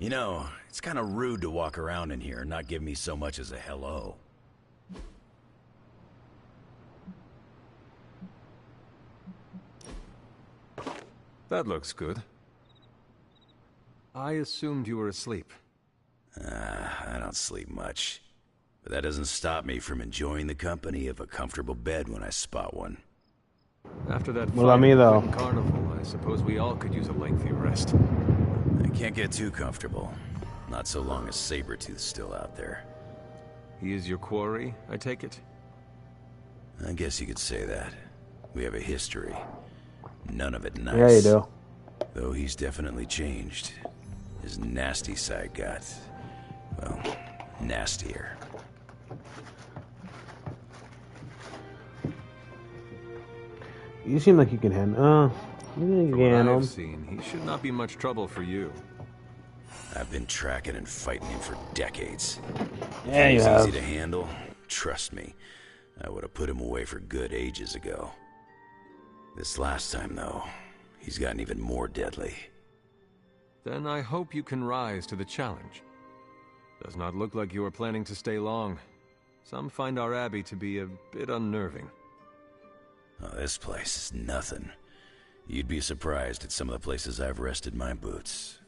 You know, it's kind of rude to walk around in here and not give me so much as a hello. That looks good. I assumed you were asleep. I don't sleep much. But that doesn't stop me from enjoying the company of a comfortable bed when I spot one. After that What about me, though? carnival, I suppose we all could use a lengthy rest. I can't get too comfortable. Not so long as Sabretooth's still out there. He is your quarry, I take it? I guess you could say that. We have a history. None of it nice. Yeah, you do. Though he's definitely changed. His nasty side got, well, nastier. You seem like you can handle. You think you can handle I've him. seen, he should not be much trouble for you. I've been tracking and fighting him for decades. Yeah, If he you was have. easy to handle, trust me, I would have put him away for good ages ago. This last time, though, he's gotten even more deadly. Then I hope you can rise to the challenge. Does not look like you are planning to stay long. Some find our abbey to be a bit unnerving. Oh, this place is nothing. You'd be surprised at some of the places I've rested my boots.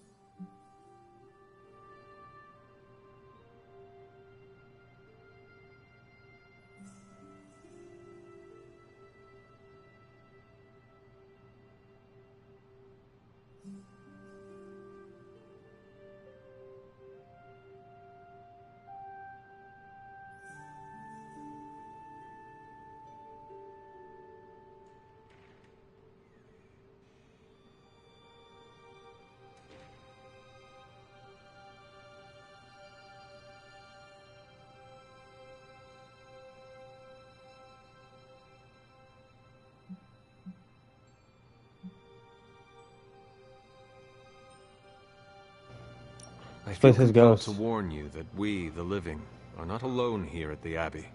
I place feel has compelled ghosts. to warn you that we, the living, are not alone here at the abbey.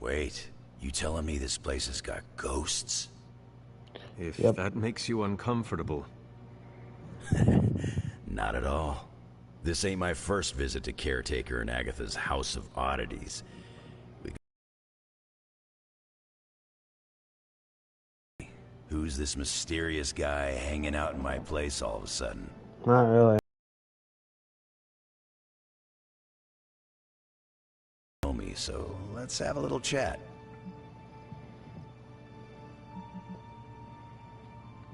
Wait, you telling me this place has got ghosts? If Yep. that makes you uncomfortable. Not at all. This ain't my first visit to Caretaker and Agatha's House of Oddities. Who's this mysterious guy hanging out in my place all of a sudden? Not really. Know me, so let's have a little chat.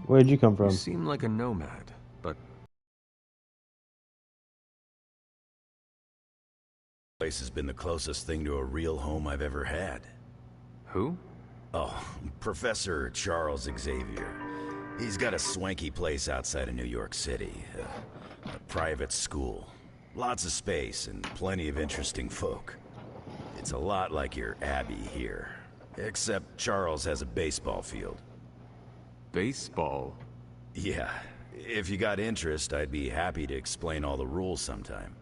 Where'd you come You from? seem like a nomad, but Place has been the closest thing to a real home I've ever had. who? Oh, Professor Charles Xavier. He's got a swanky place outside of New York City. A private school. Lots of space and plenty of interesting folk. It's a lot like your Abbey here. Except Charles has a baseball field. Baseball? Yeah, if you got interest, I'd be happy to explain all the rules sometime.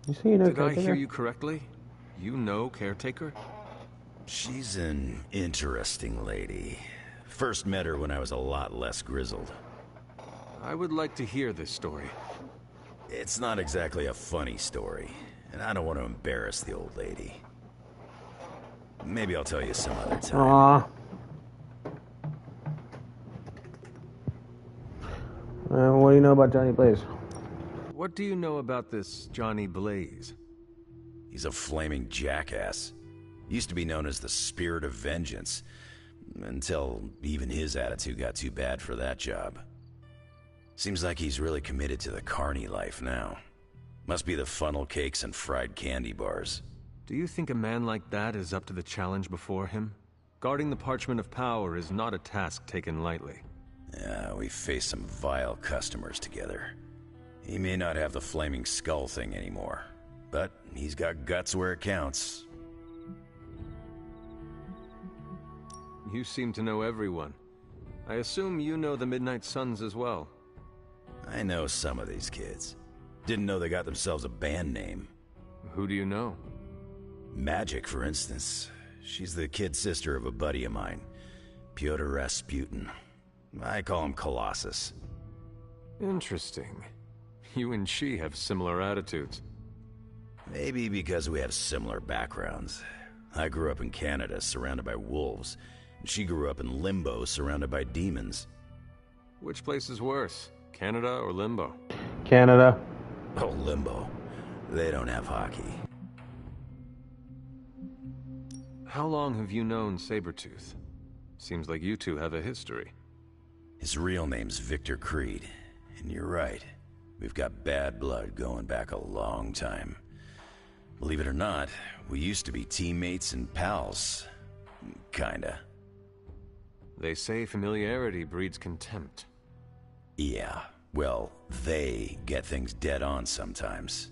You say you know Did I Caretaker? hear you correctly? You know Caretaker? She's an interesting lady. First met her when I was a lot less grizzled. I would like to hear this story. It's not exactly a funny story, and I don't want to embarrass the old lady. Maybe I'll tell you some other time. Aw. What do you know about Johnny Blaze? What do you know about this Johnny Blaze? He's a flaming jackass. Used to be known as the Spirit of Vengeance, until even his attitude got too bad for that job. Seems like he's really committed to the carny life now. Must be the funnel cakes and fried candy bars. Do you think a man like that is up to the challenge before him? Guarding the Parchment of Power is not a task taken lightly. Yeah, we faced some vile customers together. He may not have the flaming skull thing anymore, but he's got guts where it counts. You seem to know everyone. I assume you know the Midnight Suns as well. I know some of these kids. Didn't know they got themselves a band name. Who do you know? Magic, for instance. She's the kid sister of a buddy of mine. Pyotr Rasputin. I call him Colossus. Interesting. You and she have similar attitudes. Maybe because we have similar backgrounds. I grew up in Canada, surrounded by wolves. And she grew up in Limbo, surrounded by demons. Which place is worse, Canada or Limbo? Canada. Oh, Limbo. They don't have hockey. How long have you known Sabretooth? Seems like you two have a history. His real name's Victor Creed. And you're right. We've got bad blood going back a long time. Believe it or not, we used to be teammates and pals. Kinda. They say familiarity breeds contempt. Yeah, well, they get things dead on sometimes.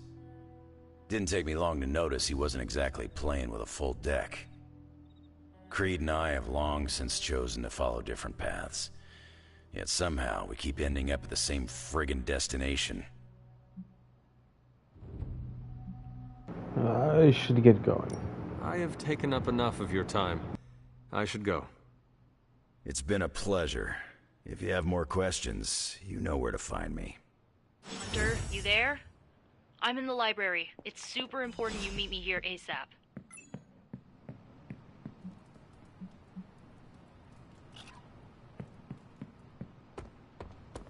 Didn't take me long to notice he wasn't exactly playing with a full deck. Creed and I have long since chosen to follow different paths. Yet somehow we keep ending up at the same friggin' destination. I should get going. I have taken up enough of your time. I should go. It's been a pleasure. If you have more questions, you know where to find me. Hunter, you there? I'm in the library. It's super important you meet me here ASAP.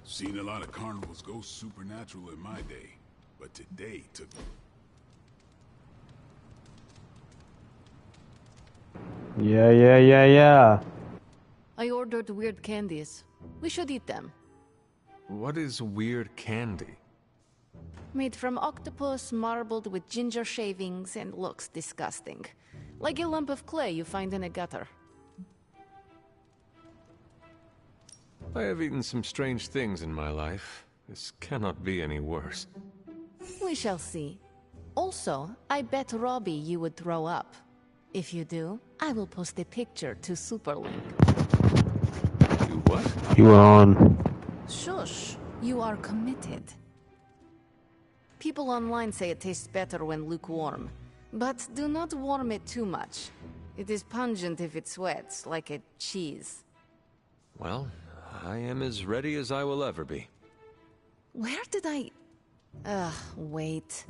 Seen a lot of carnivals go supernatural in my day, but today took... Yeah. I ordered weird candies. We should eat them. What is weird candy? Made from octopus, marbled with ginger shavings, and looks disgusting. Like a lump of clay you find in a gutter. I have eaten some strange things in my life. This cannot be any worse. We shall see. Also, I bet Robbie you would throw up. If you do, I will post a picture to Superlink. Do what? You are on. Shush, you are committed. People online say it tastes better when lukewarm. But do not warm it too much. It is pungent if it sweats, like a cheese. Well, I am as ready as I will ever be. Where did I... wait.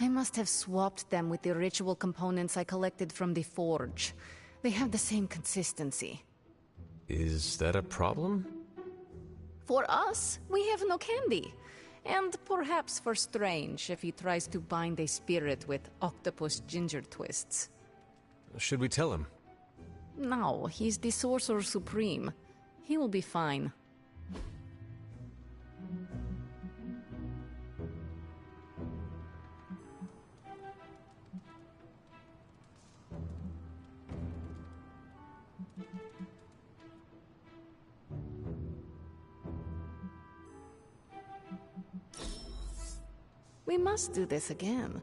I must have swapped them with the ritual components I collected from the forge. They have the same consistency. Is that a problem? For us, we have no candy. And perhaps for Strange if he tries to bind a spirit with octopus ginger twists. Should we tell him? No, he's the Sorcerer Supreme. He will be fine. We must do this again.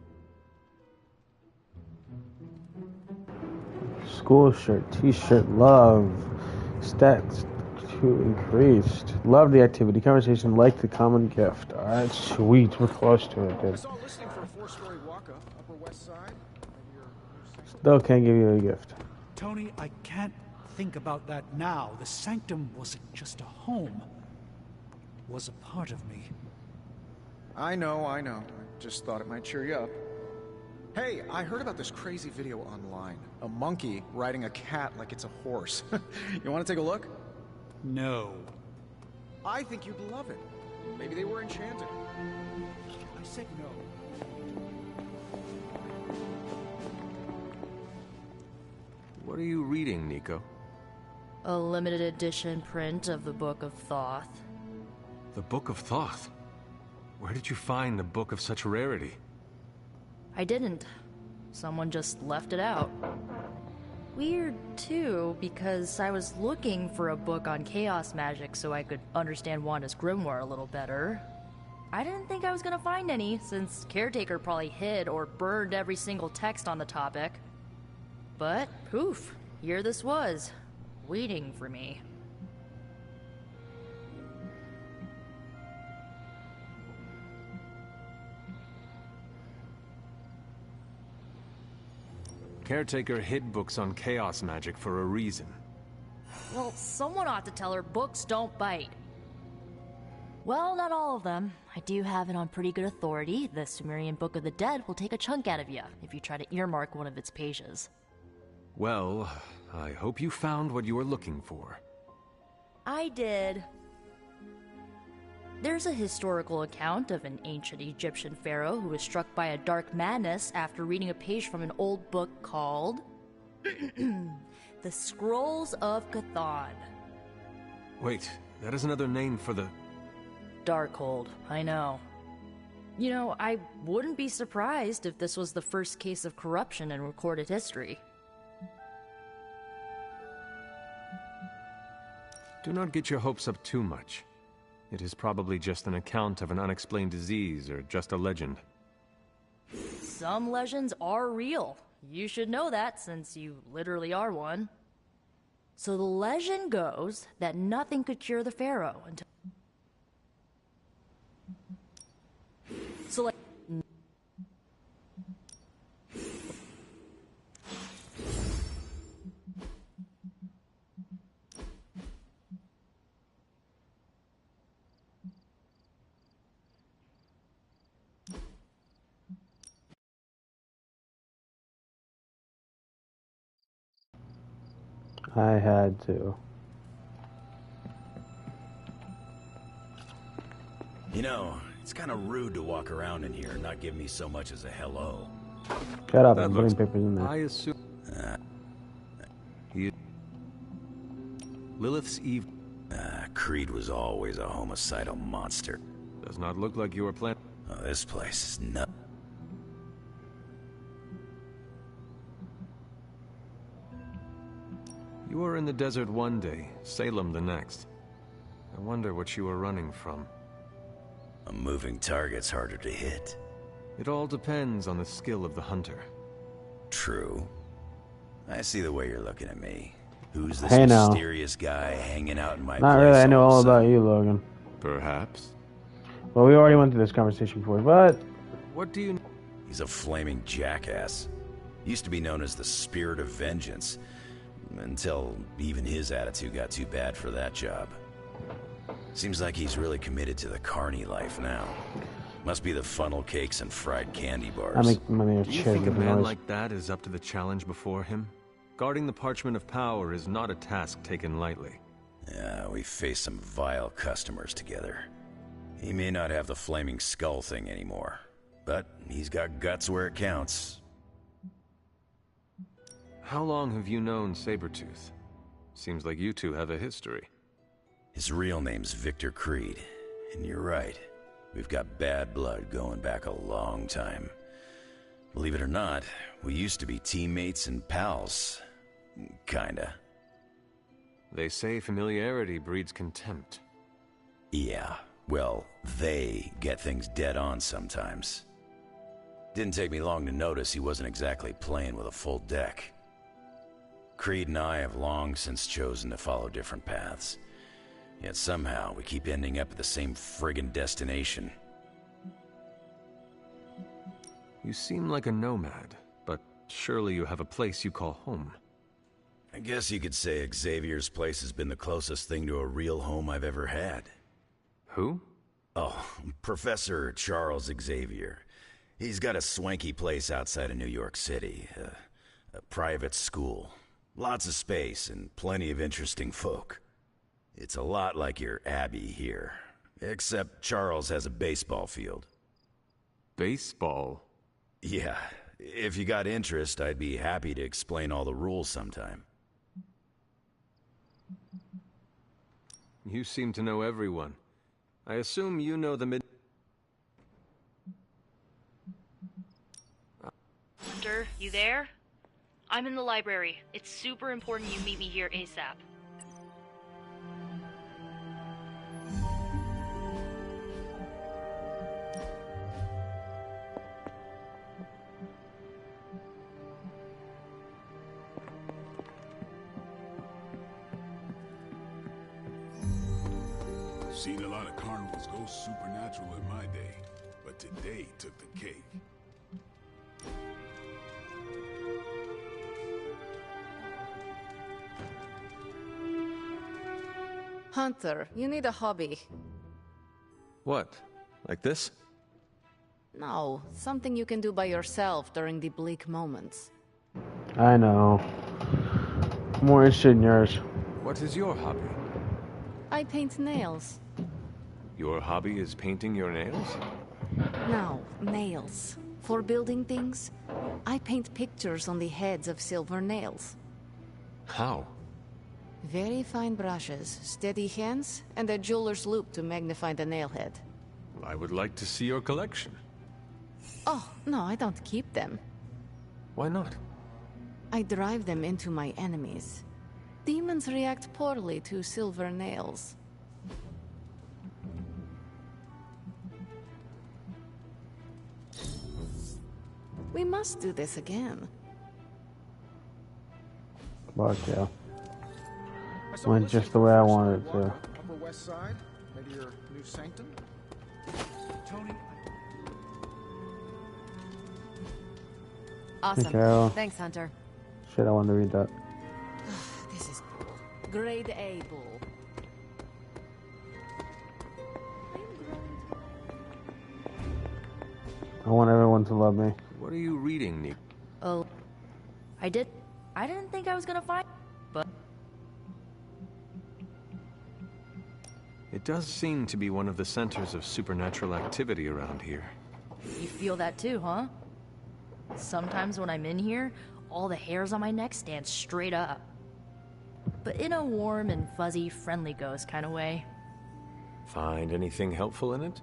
School shirt, t-shirt, love. Stats to increased. Love the activity. Conversation, like the common gift. Alright, sweet. We're close to it, dude. Saw a listing for a 4-story walk-up, Upper West Side. Still can't give you a gift. Tony, I can't think about that now. The sanctum wasn't just a home. It was a part of me. I know. I just thought it might cheer you up. Hey, I heard about this crazy video online. A monkey riding a cat like it's a horse. You want to take a look? No. I think you'd love it. Maybe they were enchanted. I said no. What are you reading, Nico? A limited edition print of the Book of Thoth. The Book of Thoth? Where did you find a book of such rarity? I didn't. Someone just left it out. Weird, too, because I was looking for a book on chaos magic so I could understand Wanda's grimoire a little better. I didn't think I was gonna find any, since Caretaker probably hid or burned every single text on the topic. But, poof, here this was, waiting for me. Caretaker hid books on chaos magic for a reason. Well, someone ought to tell her books don't bite. Well, not all of them. I do have it on pretty good authority. The Sumerian Book of the Dead will take a chunk out of you if you try to earmark one of its pages. Well, I hope you found what you were looking for. I did. There's a historical account of an ancient Egyptian pharaoh who was struck by a dark madness after reading a page from an old book called The Scrolls of Cthon. Wait, that is another name for the... Darkhold, I know. You know, I wouldn't be surprised if this was the first case of corruption in recorded history. Do not get your hopes up too much. It is probably just an account of an unexplained disease or just a legend. Some legends are real. You should know that since you literally are one. So the legend goes that nothing could cure the pharaoh until... So like... I had to. You know, it's kind of rude to walk around in here and not give me so much as a hello. Shut up, That I'm looks- putting papers in there. I assume... Lilith's Eve Creed was always a homicidal monster. does not look like you were planning... Oh, this place is nuts. You were in the desert one day, Salem the next. I wonder what you were running from. A moving target's harder to hit. It all depends on the skill of the hunter. True. I see the way you're looking at me. Who's this Hey, now. mysterious guy hanging out in my Not place really, I know all all of a about sudden? you, Logan. Perhaps. Well, we already went through this conversation before, but... What do you... He's a flaming jackass. Used to be known as the Spirit of Vengeance, until even his attitude got too bad for that job. Seems like he's really committed to the carny life now. Must be the funnel cakes and fried candy bars. I make money with Do you shit. think a different man noise. like that is up to the challenge before him? Guarding the Parchment of Power is not a task taken lightly. Yeah, we faced some vile customers together. He may not have the flaming skull thing anymore, but he's got guts where it counts. How long have you known Sabretooth? Seems like you two have a history. His real name's Victor Creed, and you're right. We've got bad blood going back a long time. Believe it or not, we used to be teammates and pals. Kinda. They say familiarity breeds contempt. Yeah, well, they get things dead on sometimes. Didn't take me long to notice he wasn't exactly playing with a full deck. Creed and I have long since chosen to follow different paths. Yet somehow we keep ending up at the same friggin' destination. You seem like a nomad, but surely you have a place you call home. I guess you could say Xavier's place has been the closest thing to a real home I've ever had. Who? Oh, Professor Charles Xavier. He's got a swanky place outside of New York City. A private school. Lots of space and plenty of interesting folk. It's a lot like your Abbey here. Except Charles has a baseball field. Baseball? Yeah, if you got interest, I'd be happy to explain all the rules sometime. You seem to know everyone. I assume you know the Hunter, you there? I'm in the library. It's super important you meet me here ASAP. Seen a lot of carnivals go supernatural in my day, but today took the cake. Hunter, you need a hobby. What? Like this? No, something you can do by yourself during the bleak moments. I know. More interested in yours. What is your hobby? I paint nails. Your hobby is painting your nails? No, nails. For building things, I paint pictures on the heads of silver nails. How? Very fine brushes, steady hands, and a jeweler's loop to magnify the nail head. I would like to see your collection. Oh, no, I don't keep them. Why not? I drive them into my enemies. Demons react poorly to silver nails. We must do this again. Fuck yeah. I saw Went a listing just the for way I first wanted it floor to. walk-up, Upper West Side, maybe your new sanctum. Tony, Awesome. Carol. Thanks, Hunter. Shit, I wanted to read that. This is cool. Grade A bull. I want everyone to love me. What are you reading, Nick? Oh, I didn't think I was gonna find, but It does seem to be one of the centers of supernatural activity around here. you feel that too, huh? Sometimes when I'm in here, all the hairs on my neck stand straight up. But in a warm and fuzzy, friendly ghost kind of way. Find anything helpful in it?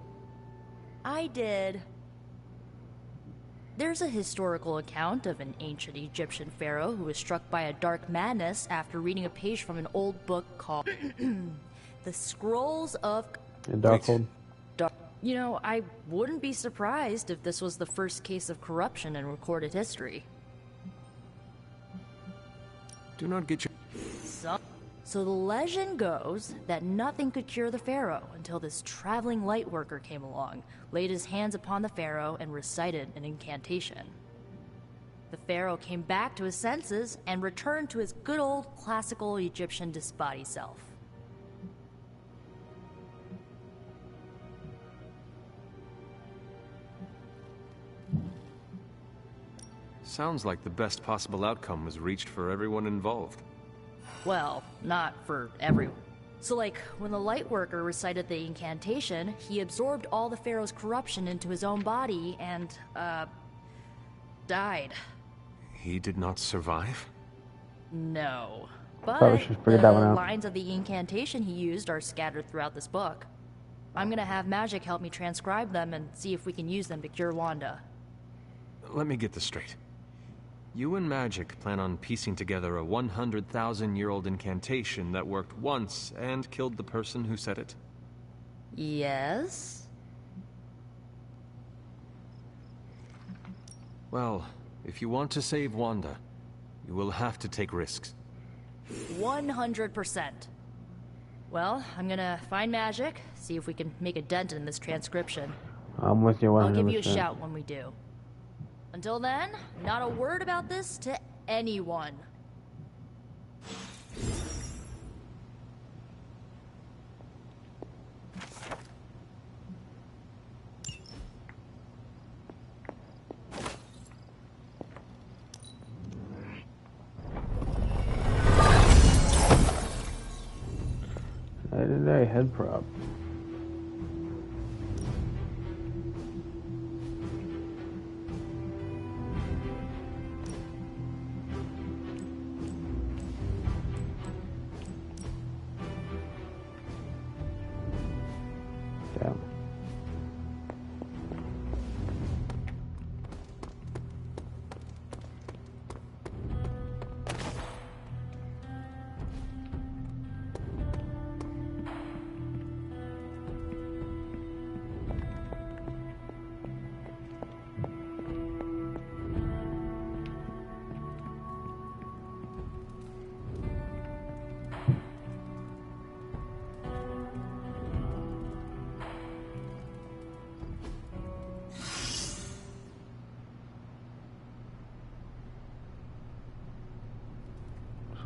I did. There's a historical account of an ancient Egyptian pharaoh who was struck by a dark madness after reading a page from an old book called The Scrolls of In Darkhold. Dark. You know, I wouldn't be surprised if this was the first case of corruption in recorded history. Do not get your... So the legend goes that nothing could cure the pharaoh until this traveling light worker came along, laid his hands upon the pharaoh, and recited an incantation. The pharaoh came back to his senses and returned to his good old classical Egyptian disbody self. Sounds like the best possible outcome was reached for everyone involved. Well, not for everyone. So like, when the light worker recited the incantation, he absorbed all the pharaoh's corruption into his own body and, died. He did not survive? No. Probably But should figure that one the out. lines of the incantation he used are scattered throughout this book. I'm gonna have Magic help me transcribe them and see if we can use them to cure Wanda. Let me get this straight. You and Magic plan on piecing together a 100,000-year-old incantation that worked once and killed the person who said it? Yes? Well, if you want to save Wanda, you will have to take risks. 100%. Well, I'm gonna find Magic, see if we can make a dent in this transcription. I'm with you 100%. I'll give you a shout when we do. Until then, not a word about this to anyone. Legendary head prop. Damn.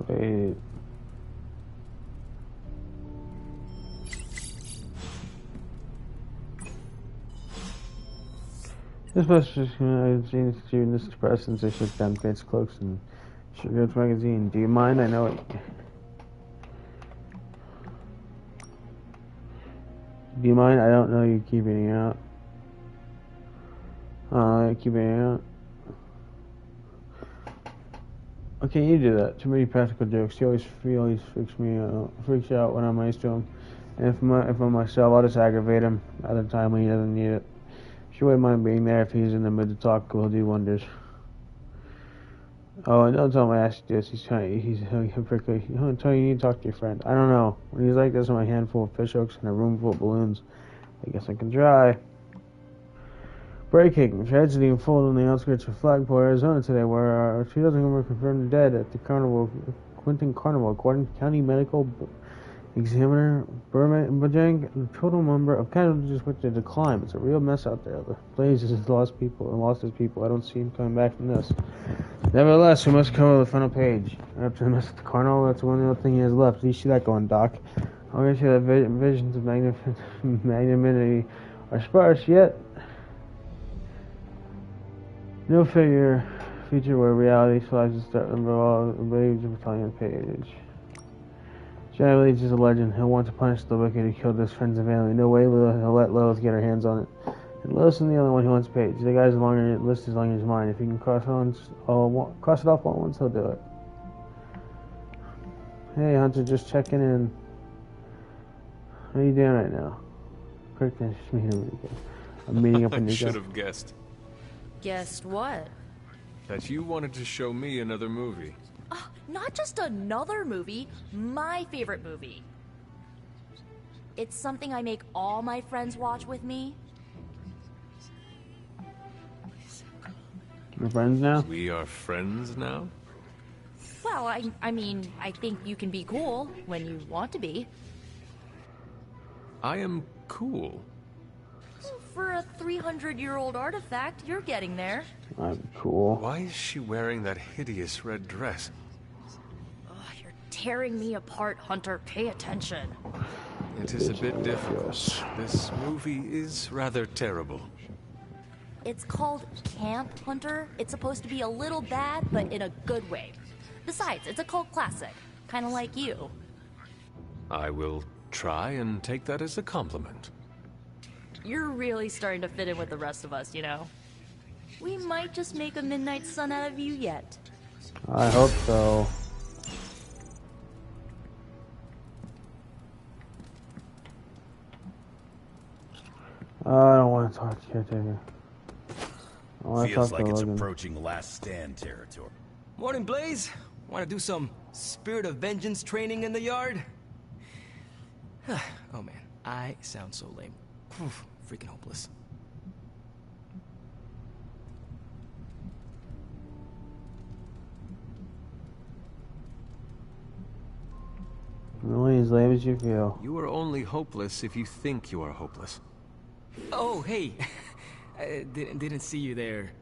Sweet. This was just, I've seen students depressed since they shook down Kate's cloaks and Sugar's magazine. Do you mind? I know it. Do you mind? I don't know you keep eating out. I keep eating out. Okay, you do that. Too many practical jokes. He always freaks out when I'm nice to him. And if I'm myself, I'll just aggravate him at a time when he doesn't need it. She wouldn't mind being there if he's in the mood to talk. He'll do wonders. Oh, and don't tell him I asked you this. He's hypocritical. Don't tell you need to talk to your friend. I don't know. When he's like this with a handful of fish hooks and a room full of balloons, I guess I can try. Breaking tragedy unfolded on the outskirts of Flagport, Arizona today, where 2 dozen were confirmed dead at the Quinton Carnival, according to County Medical Examiner Bajang. The total number of casualties which they decline. It's a real mess out there. The blaze has lost his people. I don't see him coming back from this. Nevertheless, we must cover the final page. After the mess at the carnival, that's one other thing he has left. You see that going, Doc. I'll get you that visions of magnanimity are sparse, yet no feature where reality slides to start number all the waves of Italian page. Johnny Leach is a legend. He'll want to punish the wicked who killed his friends and family. No way he'll let Lois get her hands on it. And Lois is the only one who wants Paige. The guy's list is longer than his mind. If he can cross it off all once, he'll do it. Hey, Hunter, just checking in. How are you doing right now? Quick, I'm meeting up in Nico. I should have guessed. Guessed what? That you wanted to show me another movie. Not just another movie, my favorite movie. It's something I make all my friends watch with me. We're friends now? We are friends now? Well, I mean, I think you can be cool when you want to be. I am cool. For a 300-year-old artifact, you're getting there. I'm cool. Why is she wearing that hideous red dress? You're tearing me apart, Hunter. Pay attention. It is a bit difficult. This movie is rather terrible. It's called Camp, Hunter. It's supposed to be a little bad, but in a good way. Besides, it's a cult classic. Kind of like you. I will try and take that as a compliment. You're really starting to fit in with the rest of us, you know? We might just make a Midnight Sun out of you yet. I hope so. I don't want to talk to you, David. I want to talk Feels like to it's Logan. approaching Last Stand territory. Morning, Blaze. Want to do some Spirit of Vengeance training in the yard? Oh man, I sound so lame. Whew, freaking hopeless. Really as lame as you feel. You are only hopeless if you think you are hopeless. Oh, hey. I didn't see you there.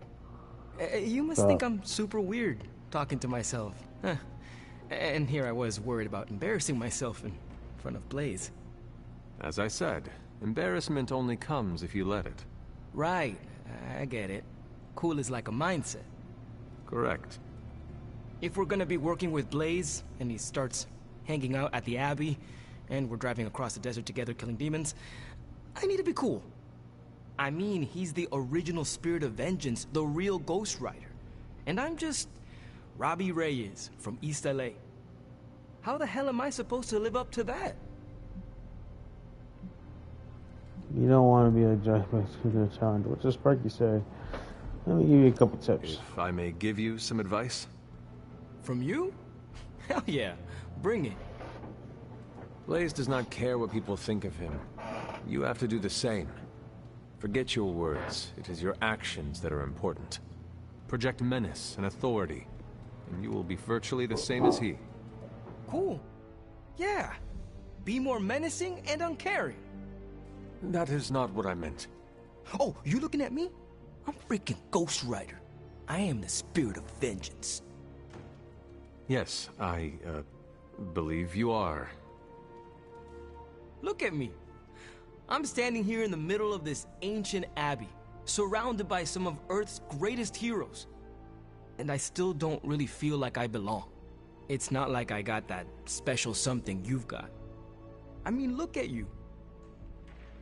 You must think I'm super weird talking to myself. Huh. And here I was worried about embarrassing myself in front of Blaze. As I said, embarrassment only comes if you let it. Right, I get it. Cool is like a mindset. Correct. If we're gonna be working with Blaze, and he starts hanging out at the Abbey, and we're driving across the desert together killing demons, I need to be cool. I mean, he's the original Spirit of Vengeance, the real Ghost Rider. And I'm just Robbie Reyes from East LA. How the hell am I supposed to live up to that? You don't want to be judged by a challenge. What's the Sparky say? Let me give you a couple tips. If I may give you some advice? From you? Hell yeah, bring it. Blaze does not care what people think of him. You have to do the same. Forget your words. It is your actions that are important. Project menace and authority, and you will be virtually the same as he. Cool. Yeah. Be more menacing and uncaring. That is not what I meant. Oh, you looking at me? I'm freaking Ghost Rider. I am the Spirit of Vengeance. Yes, I, believe you are. Look at me. I'm standing here in the middle of this ancient abbey, surrounded by some of Earth's greatest heroes. And I still don't really feel like I belong. It's not like I got that special something you've got. I mean, look at you.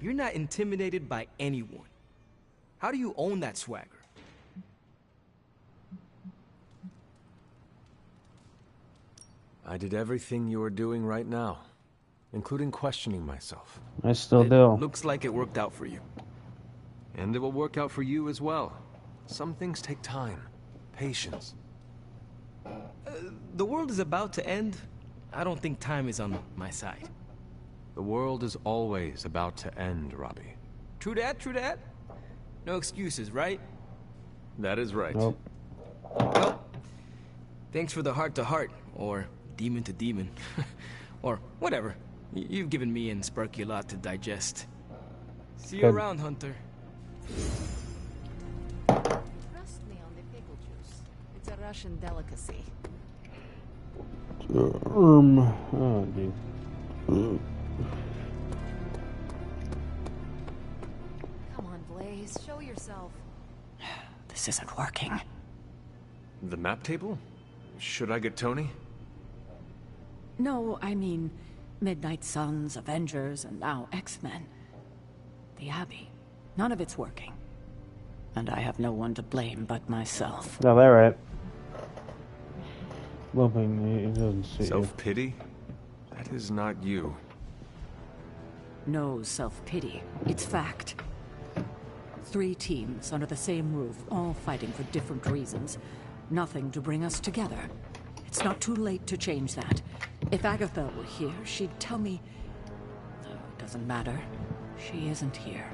You're not intimidated by anyone. How do you own that swagger? I did everything you are doing right now, including questioning myself. I still do. Looks like it worked out for you. And it will work out for you as well. Some things take time, patience. The world is about to end. I don't think time is on my side. The world is always about to end, Robbie. True that, true that. No excuses, right? That is right. Nope. Well, thanks for the heart-to-heart, or demon-to-demon, or whatever. You've given me and Sparky a lot to digest. See you Good. around, Hunter. Trust me on the pickle juice. It's a Russian delicacy. Oh, dude. Come on, Blaze, show yourself. This isn't working. The map table? Should I get Tony? No, I mean Midnight Suns, Avengers, and now X-Men. The Abbey. None of it's working. And I have no one to blame but myself. No, they're right. Lumping, it doesn't suit you. Self-pity? That is not you. No self-pity. It's fact. 3 teams under the same roof, all fighting for different reasons. Nothing to bring us together. It's not too late to change that. If Agatha were here, she'd tell me... Oh, it doesn't matter. She isn't here.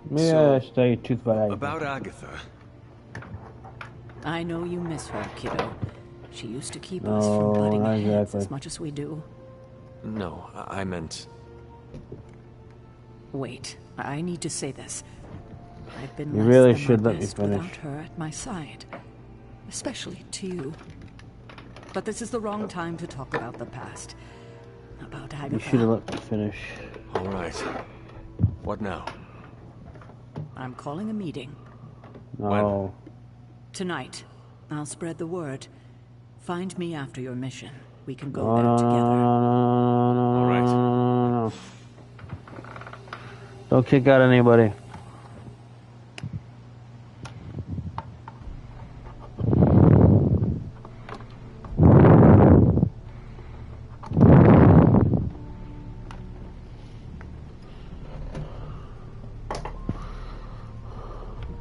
Maybe I should tell you the truth about Agatha. About Agatha. I know you miss her, kiddo. She used to keep No, us from butting not heads exactly. as much as we do. No, I meant... Wait, I need to say this. I've been You less really than should my let me best finish. without her at my side. Especially to you. But this is the wrong time to talk about the past. About Agatha. You should have let me finish. All right. What now? I'm calling a meeting. No. Tonight. I'll spread the word. Find me after your mission. We can go No, there no, together. no. All right. No. Don't kick out anybody.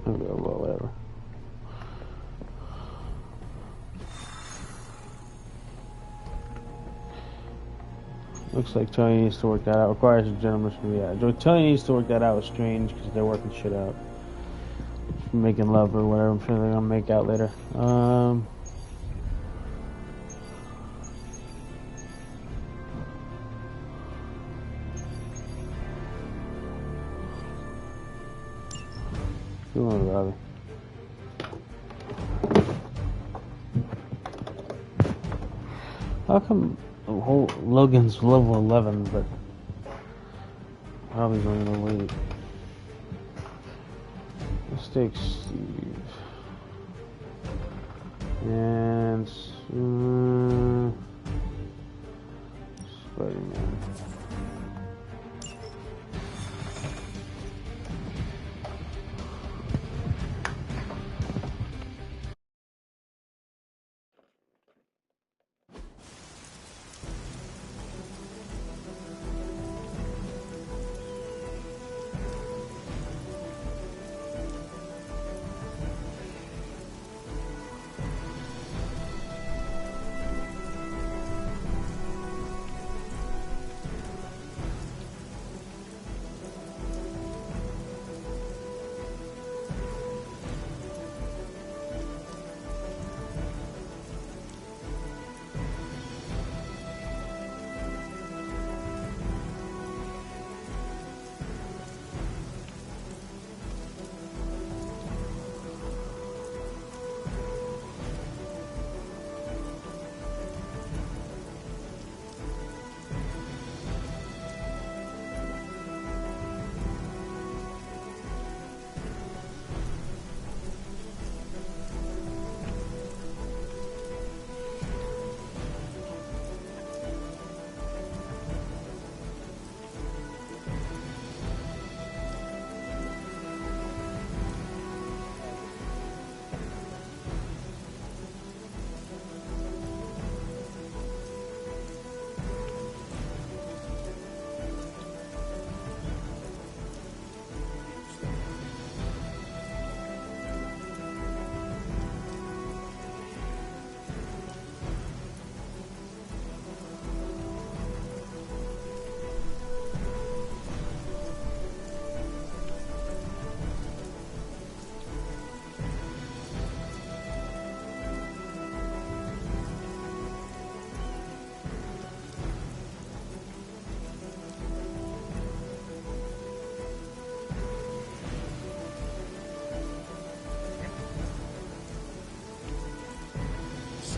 Okay, well, whatever. Looks like Tony needs to work that out. Requires a gentleman's yeah. Tony needs to work that out with Strange because they're working shit out. Making love or whatever. I'm sure they're gonna make out later. Come on, Robbie. How come Logan's level 11, but Robbie's only gonna wait? Let's take Steve. And Spider-Man.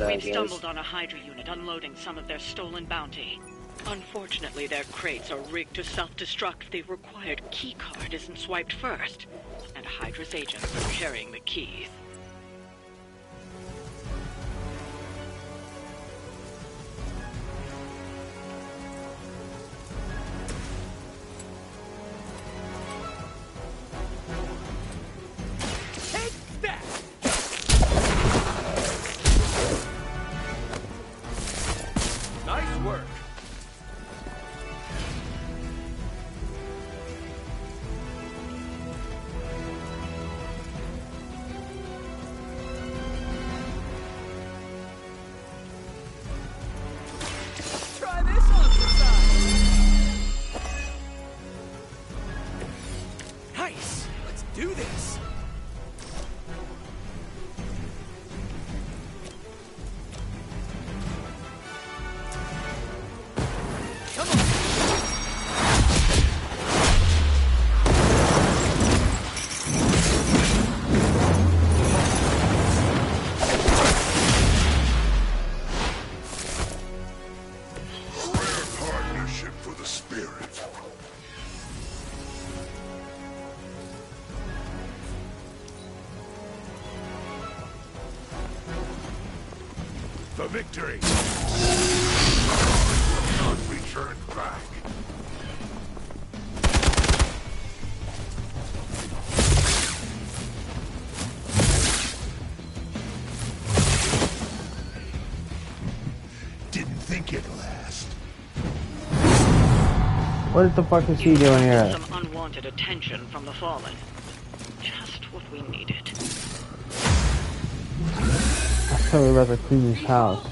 that, We've guys. stumbled on a Hydra unit unloading some of their stolen bounty. Unfortunately, their crates are rigged to self-destruct if the required keycard isn't swiped first. And Hydra's agents are carrying the keys. Nice work. Try this on for size. Nice. Let's do this. Partnership for the spirit. The victory. Not returned back. Didn't think it'd last. What the fuck is he doing here? Some unwanted attention from the Fallen. Just what we needed. I thought we were about to clean his house.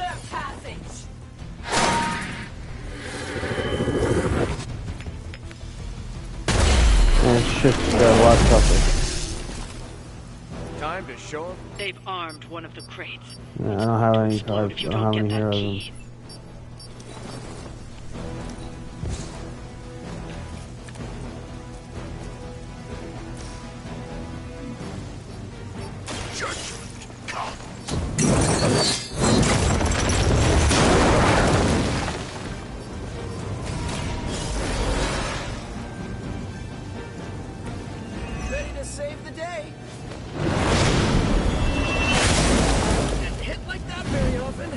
And shit, watch Time to show him. They've armed one of the crates. Yeah, I don't have any Explode cards. if I you don't don't have any get that heroes. key. Judgment comes. Ready to save the day. Didn't hit like that very often.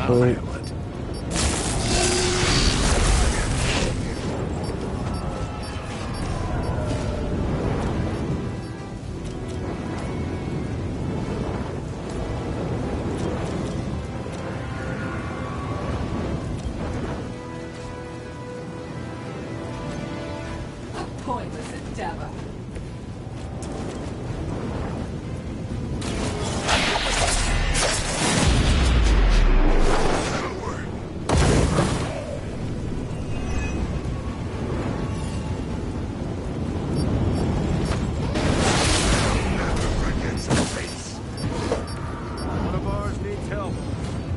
Wait. A pointless endeavor. One of ours needs help.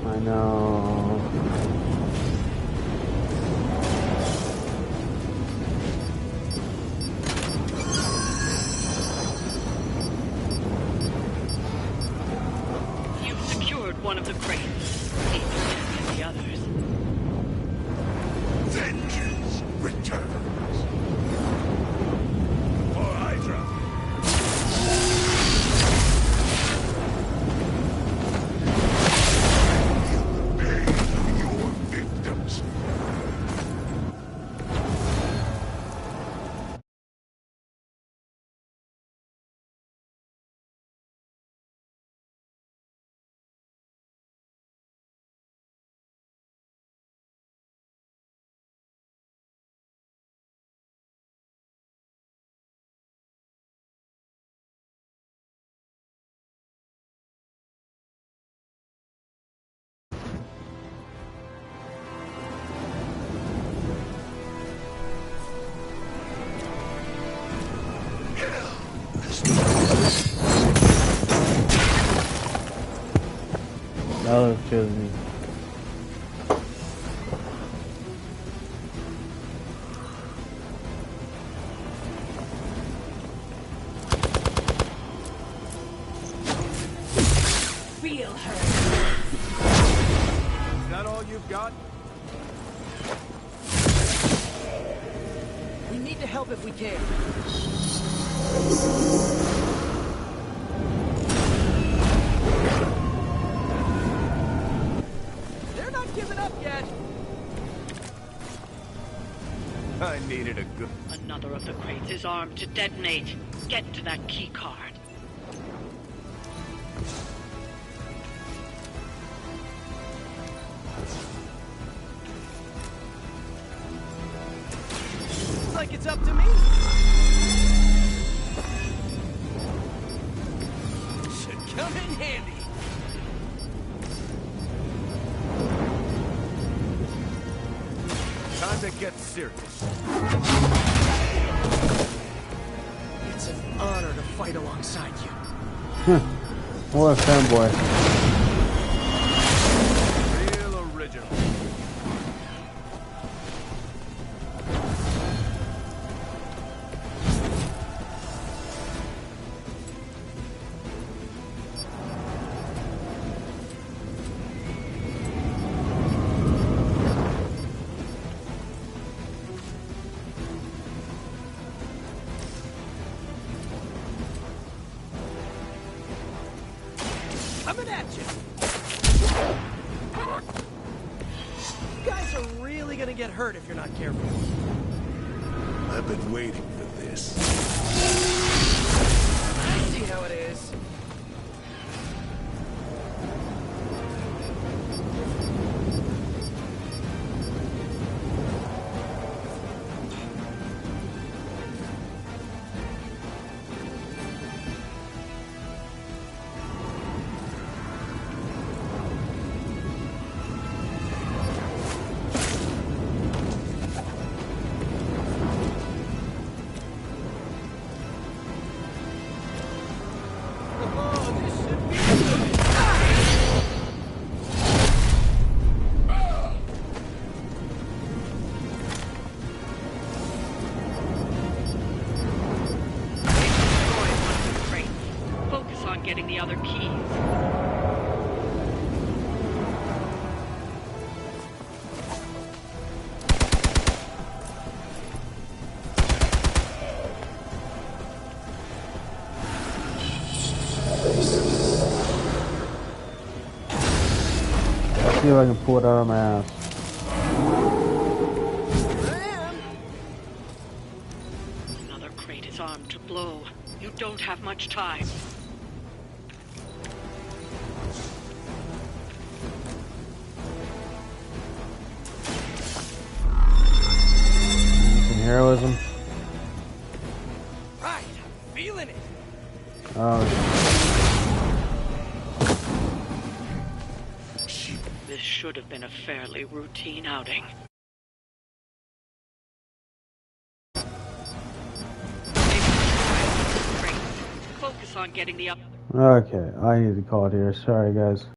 I know. looks good to me. Feel her. Is that all you've got? We need to help if we can. They're not giving up yet. I needed a good... Another of the crates is armed to detonate. Get to that key card. Looks like it's up to me. Should come in handy. Time to get serious. It's an honor to fight alongside you. What a fanboy. Real original. Coming at you. You guys are really gonna get hurt if you're not careful. I've been waiting for this. I see how it is. Getting the other keys. Let's see if I can pull it out of my ass. Another crate is armed to blow. You don't have much time. Some heroism. Right, feeling it. Oh, This should have been a fairly routine outing. Focus on getting the other. okay. I need to call it here. Sorry, guys.